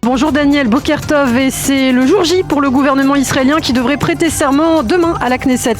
Bonjour Daniel Boker-Tov, et c'est le jour J pour le gouvernement israélien qui devrait prêter serment demain à la Knesset.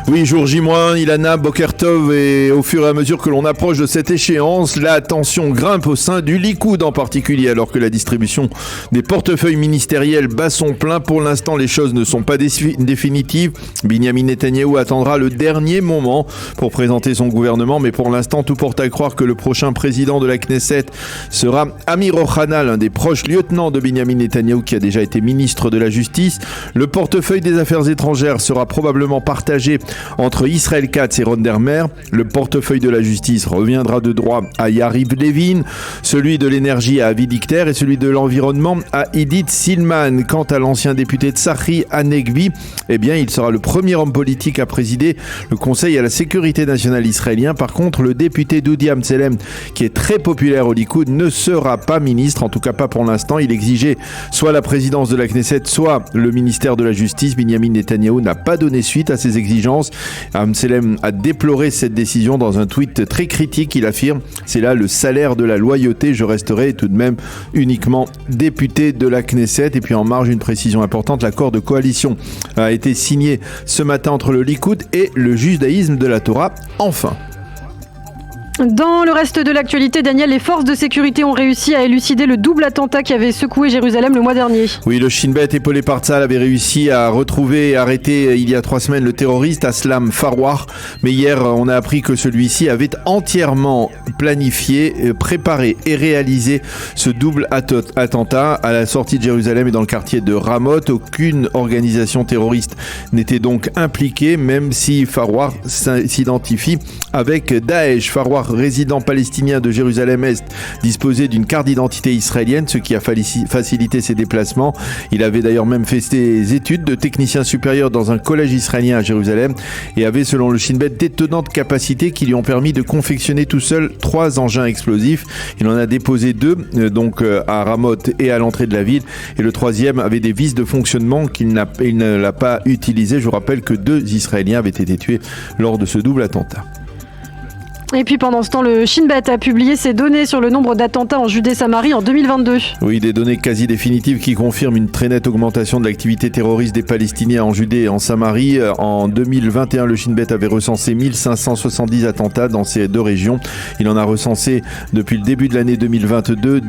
Oui, jour J-, Ilana Boker-Tov, et au fur et à mesure que l'on approche de cette échéance, la tension grimpe au sein du Likoud en particulier, alors que la distribution des portefeuilles ministériels bat son plein. Pour l'instant, les choses ne sont pas définitives. Binyamin Netanyahou attendra le dernier moment pour présenter son gouvernement, mais pour l'instant, tout porte à croire que le prochain président de la Knesset sera Amir Ohana, l'un des proches lieutenants de Binyamin Netanyahou, qui a déjà été ministre de la Justice. Le portefeuille des Affaires étrangères sera probablement partagé entre Israël Katz et Ron Dermer. Le portefeuille de la Justice reviendra de droit à Yariv Levin, celui de l'énergie à Avi Dichter et celui de l'environnement à Idit Silman. Quant à l'ancien député Tsachi Hanegbi, il sera le premier homme politique à présider le Conseil à la sécurité nationale israélien. Par contre, le député Dudi Amtselem, qui est très populaire au Likoud, ne sera pas ministre, en tout cas pas pour l'instant. Il exigeait soit la présidence de la Knesset, soit le ministère de la Justice. Binyamin Netanyahou n'a pas donné suite à ces exigences. Amtselem a déploré cette décision dans un tweet très critique. Il affirme: c'est là le salaire de la loyauté, je resterai tout de même uniquement député de la Knesset. Et puis en marge, une précision importante, l'accord de coalition a été signé ce matin entre le Likoud et le judaïsme de la Torah, enfin. Dans le reste de l'actualité, Daniel, les forces de sécurité ont réussi à élucider le double attentat qui avait secoué Jérusalem le mois dernier. Oui, le Shin Bet épaulé par Tzahal avait réussi à retrouver et arrêter il y a 3 semaines le terroriste Aslam Farwar. Mais hier, on a appris que celui-ci avait entièrement planifié, préparé et réalisé ce double attentat à la sortie de Jérusalem et dans le quartier de Ramoth. Aucune organisation terroriste n'était donc impliquée, même si Farwar s'identifie avec Daesh. Farwar, résident palestinien de Jérusalem-Est, disposait d'une carte d'identité israélienne, ce qui a facilité ses déplacements. Il avait d'ailleurs même fait ses études de technicien supérieur dans un collège israélien à Jérusalem et avait, selon le Shin Bet, d'étonnantes capacités qui lui ont permis de confectionner tout seul 3 engins explosifs. Il en a déposé 2, à Ramoth et à l'entrée de la ville, et le 3e avait des vis de fonctionnement qu'il ne l'a pas utilisé. Je vous rappelle que 2 Israéliens avaient été tués lors de ce double attentat. Et puis pendant ce temps, le Shin Bet a publié ses données sur le nombre d'attentats en Judée-Samarie en 2022. Oui, des données quasi définitives qui confirment une très nette augmentation de l'activité terroriste des Palestiniens en Judée et en Samarie. En 2021, le Shin Bet avait recensé 1570 attentats dans ces 2 régions. Il en a recensé depuis le début de l'année 2022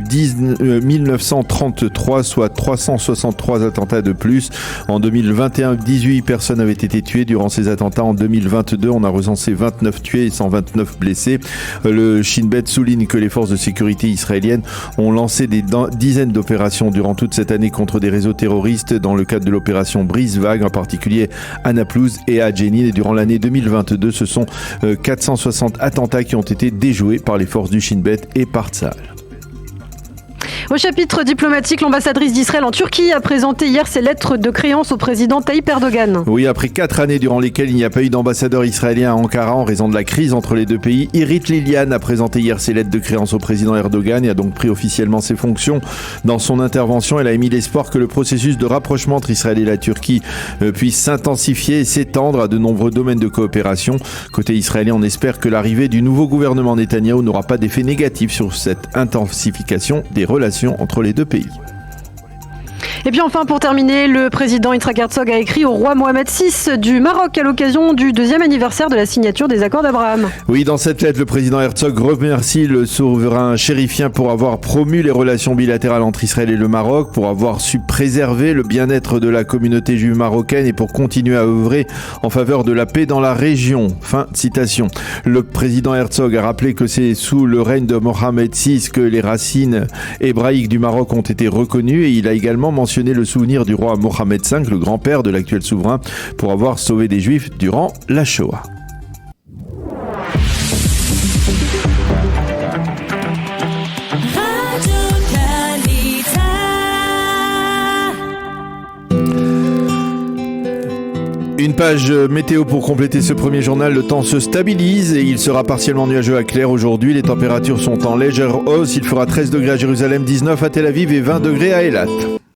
1933, soit 363 attentats de plus. En 2021, 18 personnes avaient été tuées durant ces attentats. En 2022, on a recensé 29 tués et 129 blessés. Le Shin Bet souligne que les forces de sécurité israéliennes ont lancé des dizaines d'opérations durant toute cette année contre des réseaux terroristes dans le cadre de l'opération Brise-Vague, en particulier à Naplouse et à Jenin. Et durant l'année 2022, ce sont 460 attentats qui ont été déjoués par les forces du Shin Bet et par Tzahal. Au chapitre diplomatique, l'ambassadrice d'Israël en Turquie a présenté hier ses lettres de créance au président Tayyip Erdogan. Oui, après 4 années durant lesquelles il n'y a pas eu d'ambassadeur israélien à Ankara en raison de la crise entre les 2 pays, Irit Lilian a présenté hier ses lettres de créance au président Erdogan et a donc pris officiellement ses fonctions. Dans son intervention, elle a émis l'espoir que le processus de rapprochement entre Israël et la Turquie puisse s'intensifier et s'étendre à de nombreux domaines de coopération. Côté israélien, on espère que l'arrivée du nouveau gouvernement Netanyahou n'aura pas d'effet négatif sur cette intensification des relations entre les 2 pays. Et puis enfin, pour terminer, le président Yitzhak Herzog a écrit au roi Mohamed VI du Maroc à l'occasion du 2e anniversaire de la signature des accords d'Abraham. Oui, dans cette lettre, le président Herzog remercie le souverain chérifien pour avoir promu les relations bilatérales entre Israël et le Maroc, pour avoir su préserver le bien-être de la communauté juive marocaine et pour continuer à œuvrer en faveur de la paix dans la région. Fin de citation. Le président Herzog a rappelé que c'est sous le règne de Mohamed VI que les racines hébraïques du Maroc ont été reconnues, et il a également mentionné le souvenir du roi Mohamed V, le grand-père de l'actuel souverain, pour avoir sauvé des Juifs durant la Shoah. Une page météo pour compléter ce premier journal. Le temps se stabilise et il sera partiellement nuageux à clair aujourd'hui. Les températures sont en légère hausse. Il fera 13 degrés à Jérusalem, 19 à Tel Aviv et 20 degrés à Eilat.